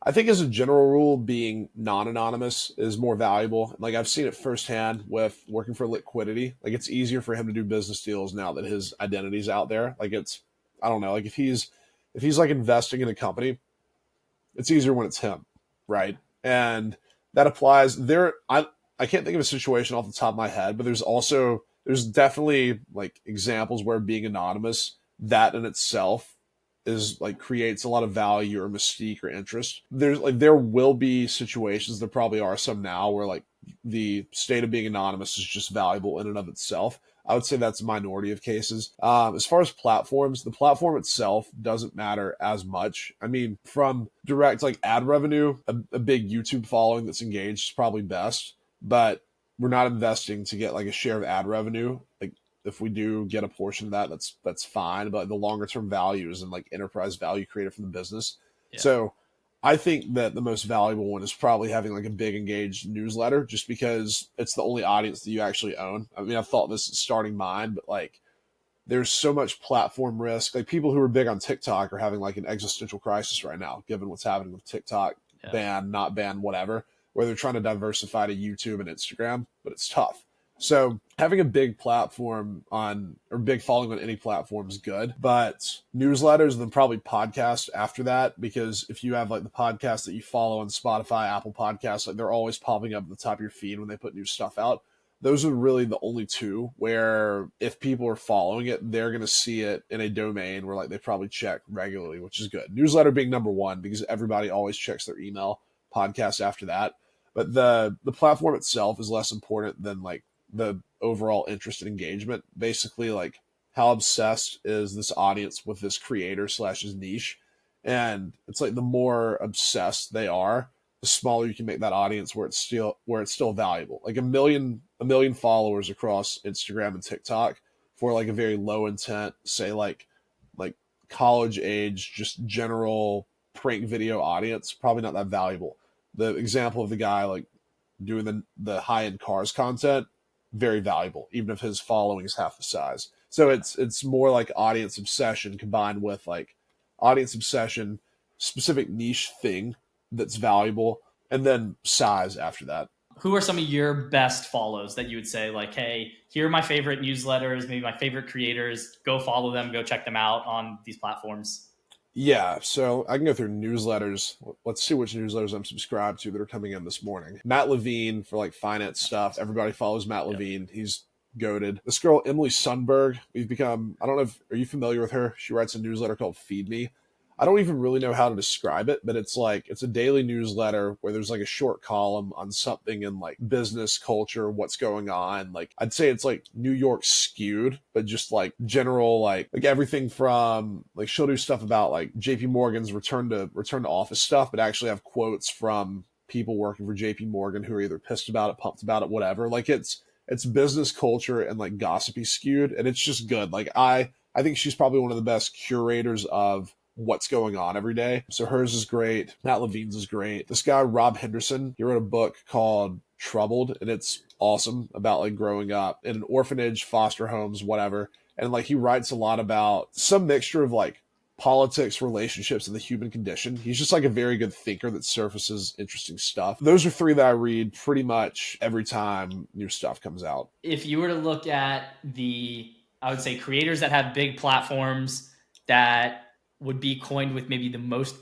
I think as a general rule, being non-anonymous is more valuable. Like I've seen it firsthand with working for Liquidity. Like it's easier for him to do business deals now that his identity's out there. Like I don't know, like if he's like investing in a company, it's easier when it's him, right? And that applies there. I can't think of a situation off the top of my head, but there's definitely like examples where being anonymous, that in itself is like creates a lot of value or mystique or interest. There will be situations, there probably are some now, where like the state of being anonymous is just valuable in and of itself. I would say that's a minority of cases. As far as platforms, the platform itself doesn't matter as much. I mean, from direct like ad revenue, a big YouTube following that's engaged is probably best, but we're not investing to get like a share of ad revenue. Like if we do get a portion of that, that's fine. But the longer term value is in like enterprise value created from the business. Yeah. So I think that the most valuable one is probably having like a big engaged newsletter, just because it's the only audience that you actually own. I mean, I've thought this is starting mine, but like there's so much platform risk. Like people who are big on TikTok are having like an existential crisis right now, given what's happening with TikTok, ban, not ban, whatever, where they're trying to diversify to YouTube and Instagram, but it's tough. So having a big platform or big following on any platform is good, but newsletters and then probably podcasts after that, because if you have like the podcast that you follow on Spotify, Apple Podcasts, like they're always popping up at the top of your feed when they put new stuff out. Those are really the only two where if people are following it, they're going to see it in a domain where like they probably check regularly, which is good. Newsletter being number one because everybody always checks their email, podcast after that. But the platform itself is less important than like the overall interest and engagement. Basically, like how obsessed is this audience with this creator / his niche? And it's like the more obsessed they are, the smaller you can make that audience where it's still valuable. Like a million followers across Instagram and TikTok for like a very low intent, say like college age, just general prank video audience, probably not that valuable. The example of the guy like doing the high end cars content, very valuable, even if his following is half the size. So it's more like audience obsession combined with like audience obsession, specific niche thing that's valuable, and then size after that. Who are some of your best follows that you would say like, hey, here are my favorite newsletters, maybe my favorite creators, go follow them, go check them out on these platforms? Yeah, so I can go through newsletters. Let's see which newsletters I'm subscribed to that are coming in this morning. Matt Levine for like finance stuff. Everybody follows Matt Levine. Yep. He's goated. This girl, Emily Sundberg, I don't know are you familiar with her? She writes a newsletter called Feed Me. I don't even really know how to describe it, but it's a daily newsletter where there's like a short column on something in like business, culture, what's going on. Like I'd say it's like New York skewed, but just like general, like everything from like she'll do stuff about like JP Morgan's return to office stuff, but actually have quotes from people working for JP Morgan who are either pissed about it, pumped about it, whatever. Like it's business culture and like gossipy skewed, and it's just good. Like I think she's probably one of the best curators of what's going on every day. So hers is great. Matt Levine's is great. This guy, Rob Henderson, he wrote a book called Troubled, and it's awesome about like growing up in an orphanage, foster homes, whatever. And like he writes a lot about some mixture of like politics, relationships, and the human condition. He's just like a very good thinker that surfaces interesting stuff. Those are three that I read pretty much every time new stuff comes out. If you were to look at I would say creators that have big platforms that would be coined with maybe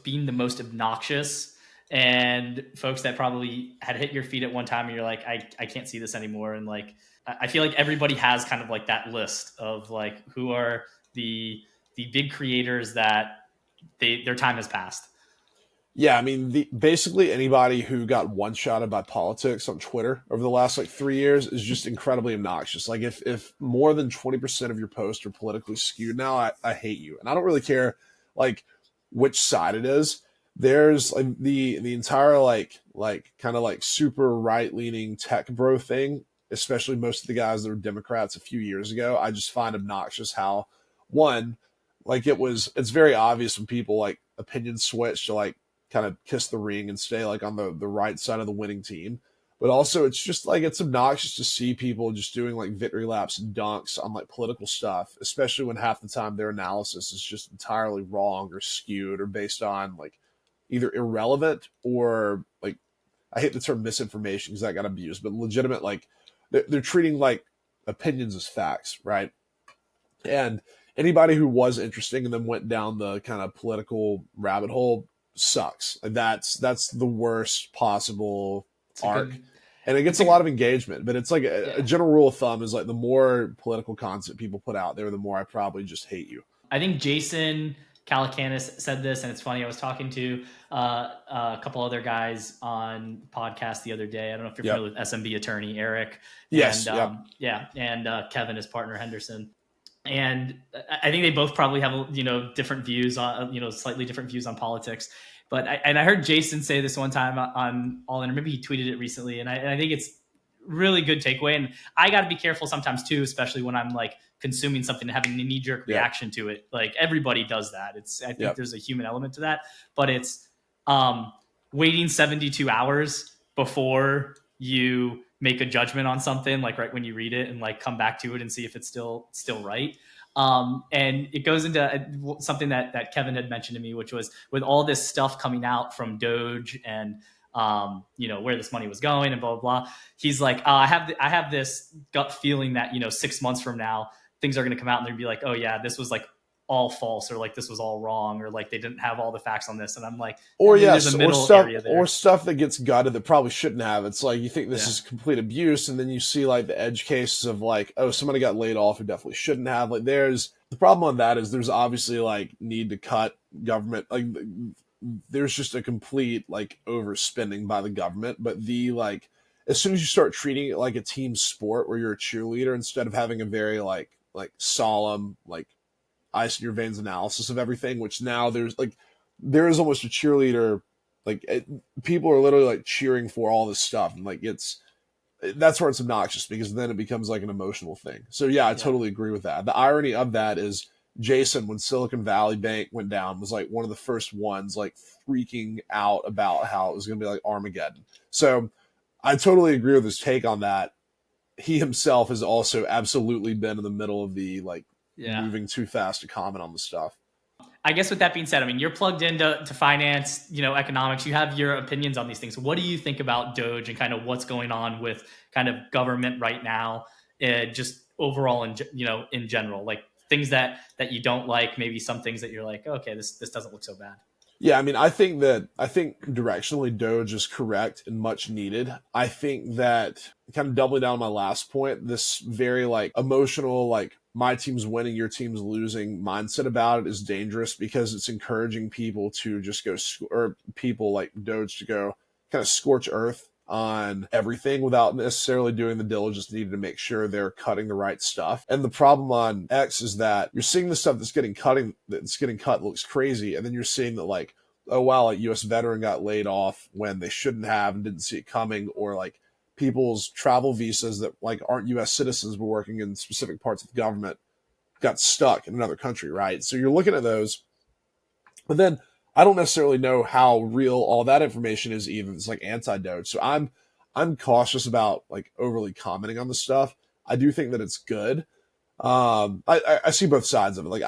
being the most obnoxious, and folks that probably had hit your feet at one time and you're like, I can't see this anymore. And like, I feel like everybody has kind of like that list of like, who are the big creators that their time has passed. Yeah, I mean, basically anybody who got one-shotted by politics on Twitter over the last like 3 years is just incredibly obnoxious. Like if more than 20% of your posts are politically skewed now, I hate you. And I don't really care like which side it is. There's like the entire like kind of like super right-leaning tech bro thing, especially most of the guys that were Democrats a few years ago. I just find obnoxious how one, like it's very obvious when people like opinion switch to like kind of kiss the ring and stay like on the right side of the winning team. But also it's just like it's obnoxious to see people just doing like victory laps and dunks on like political stuff, especially when half the time their analysis is just entirely wrong or skewed or based on like either irrelevant or like I hate the term misinformation because that got abused, but legitimate like they're treating like opinions as facts, right? And anybody who was interesting and then went down the kind of political rabbit hole sucks. Like that's the worst possible arc. And it gets a lot of engagement, but it's like a general rule of thumb is like the more political content people put out there, the more I probably just hate you. I think Jason Calacanis said this, and it's funny. I was talking to a couple other guys on podcast the other day. I don't know if you're familiar with SMB attorney Eric. Yes. And, and Kevin, his partner Henderson. And I think they both probably have, different views on, slightly different views on politics. But I heard Jason say this one time on All In, or maybe he tweeted it recently. And I think it's really good takeaway. And I got to be careful sometimes too, especially when I'm like consuming something and having a knee jerk reaction to it. Like everybody does that. I think there's a human element to that, but it's waiting 72 hours before you make a judgment on something, like right when you read it, and like come back to it and see if it's still right. And it goes into something that Kevin had mentioned to me, which was with all this stuff coming out from Doge and where this money was going and blah, blah, blah. He's like, I have this gut feeling that, 6 months from now, things are going to come out and they'll be like, oh yeah, this was like all false, or like this was all wrong, or like they didn't have all the facts on this. And I'm like, or yes, or stuff that gets gutted that probably shouldn't have. It's like you think this is complete abuse, and then you see like the edge cases of like, oh, somebody got laid off who definitely shouldn't have. Like there's the problem on that is there's obviously like need to cut government, like there's just a complete like overspending by the government. But the like as soon as you start treating it like a team sport where you're a cheerleader instead of having a very like solemn like ice in your veins analysis of everything, which now there is almost a cheerleader, people are literally like cheering for all this stuff, and like that's where it's obnoxious because then it becomes like an emotional thing. So I totally agree with that. The irony of that is Jason, when Silicon Valley Bank went down, was like one of the first ones like freaking out about how it was going to be like Armageddon. So I totally agree with his take on that. He himself has also absolutely been in the middle of the moving too fast to comment on the stuff. I guess with that being said, I mean, you're plugged into finance, economics. You have your opinions on these things. What do you think about Doge and kind of what's going on with kind of government right now, just overall in general, like things that you don't like, maybe some things that you're like, okay, this doesn't look so bad. Yeah, I mean, I think directionally Doge is correct and much needed. I think that kind of doubling down on my last point, this very like emotional, like my team's winning, your team's losing mindset about it is dangerous because it's encouraging people to just go, or people like Doge to go kind of scorch earth on everything without necessarily doing the diligence needed to make sure they're cutting the right stuff. And the problem on X is that you're seeing the stuff that's getting cut looks crazy, and then you're seeing that like, oh wow, like US veteran got laid off when they shouldn't have and didn't see it coming, or like people's travel visas that like aren't US citizens but working in specific parts of the government got stuck in another country, right? So you're looking at those, but then I don't necessarily know how real all that information is even. It's like anti-Doge. So I'm cautious about like overly commenting on the stuff. I do think that it's good. I see both sides of it. Like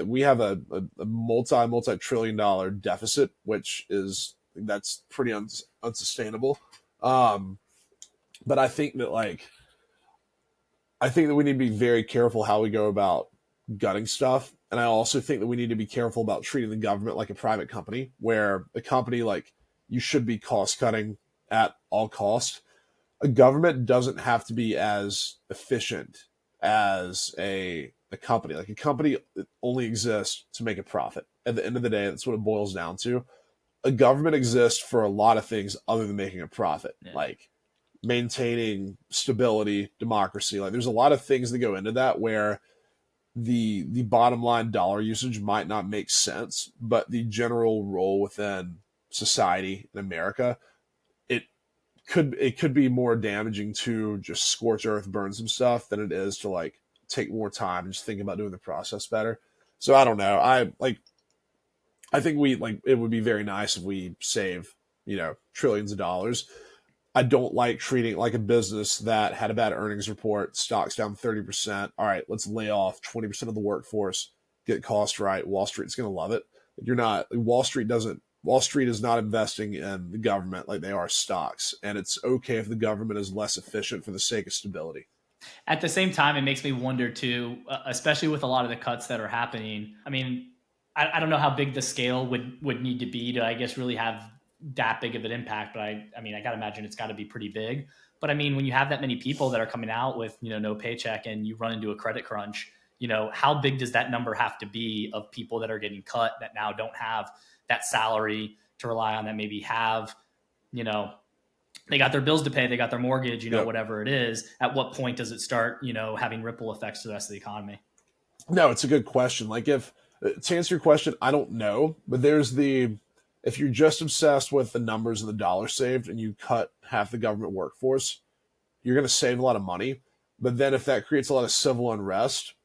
we have a multi-trillion dollar deficit, which that's pretty unsustainable. But I think that we need to be very careful how we go about gutting stuff. And I also think that we need to be careful about treating the government like a private company, where a company, like, you should be cost cutting at all costs. A government doesn't have to be as efficient as a company. Like, a company only exists to make a profit. At the end of the day, that's what it boils down to. A government exists for a lot of things other than making a profit, like maintaining stability, democracy. Like, there's a lot of things that go into that where the bottom line dollar usage might not make sense, but the general role within society in America, it could be more damaging to just scorch earth, burn some stuff than it is to like take more time and just think about doing the process better. So I don't know. I think it would be very nice if we save, trillions of dollars. I don't like treating it like a business that had a bad earnings report, stocks down 30%. All right, let's lay off 20% of the workforce, get cost right. Wall Street's going to love it. Wall Street is not investing in the government like they are stocks. And it's okay if the government is less efficient for the sake of stability. At the same time, it makes me wonder too, especially with a lot of the cuts that are happening. I mean, I don't know how big the scale would need to be to, I guess, really have that big of an impact, but I got to imagine it's got to be pretty big. But I mean, when you have that many people that are coming out with, no paycheck and you run into a credit crunch, how big does that number have to be of people that are getting cut that now don't have that salary to rely on, that maybe have, they got their bills to pay, they got their mortgage, Yep. whatever it is. At what point does it start, having ripple effects to the rest of the economy? No, it's a good question. Like, to answer your question, I don't know, but if you're just obsessed with the numbers and the dollars saved and you cut half the government workforce, you're going to save a lot of money. But then if that creates a lot of civil unrest,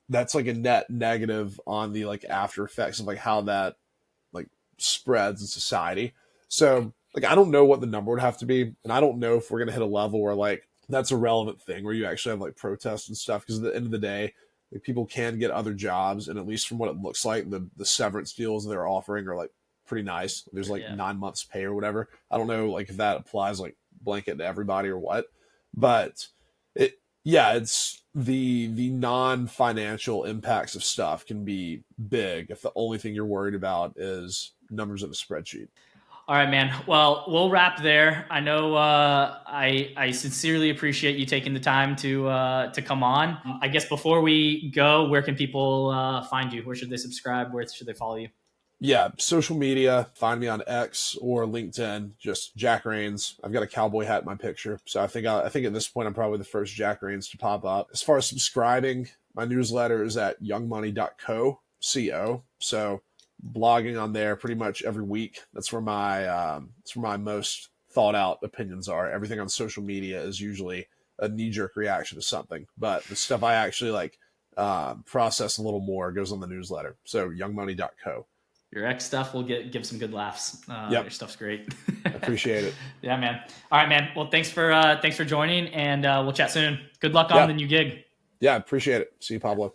that's like a net negative on the like after effects of like how that like spreads in society. So like, I don't know what the number would have to be. And I don't know if we're going to hit a level where like that's a relevant thing where you actually have like protests and stuff. Because at the end of the day, like, people can get other jobs. And at least from what it looks like, the severance deals they're offering are like pretty nice. There's like 9 months pay or whatever. I don't know like if that applies like blanket to everybody or what, but it's the non-financial impacts of stuff can be big if the only thing you're worried about is numbers in a spreadsheet. All right, man. Well, we'll wrap there. I know I sincerely appreciate you taking the time to come on. I guess before we go, where can people find you? Where should they subscribe? Where should they follow you? Yeah, social media, find me on X or LinkedIn, just Jack Rains. I've got a cowboy hat in my picture. So I think at this point, I'm probably the first Jack Rains to pop up. As far as subscribing, my newsletter is at youngmoney.co. So blogging on there pretty much every week. That's where my most thought out opinions are. Everything on social media is usually a knee-jerk reaction to something. But the stuff I actually process a little more goes on the newsletter. So youngmoney.co. Your X stuff will give some good laughs. Yep. Your stuff's great. Appreciate it. Yeah, man. All right, man. Well, thanks for joining, and we'll chat soon. Good luck on the new gig. Yeah, appreciate it. See you, Pablo.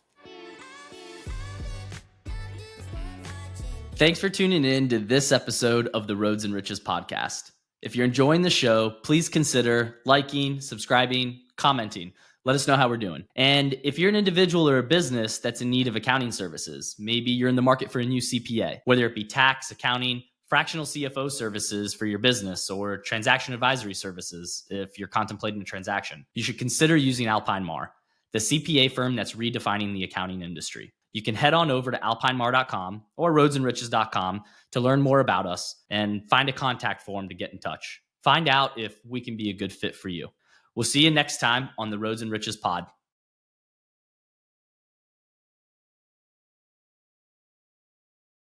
Thanks for tuning in to this episode of the Roads and Riches podcast. If you're enjoying the show, please consider liking, subscribing, commenting. Let us know how we're doing. And if you're an individual or a business that's in need of accounting services, maybe you're in the market for a new CPA, whether it be tax, accounting, fractional CFO services for your business, or transaction advisory services if you're contemplating a transaction, you should consider using Alpine Mar, the CPA firm that's redefining the accounting industry. You can head on over to alpinemar.com or roadsandriches.com to learn more about us and find a contact form to get in touch. Find out if we can be a good fit for you. We'll see you next time on the Roads and Riches pod.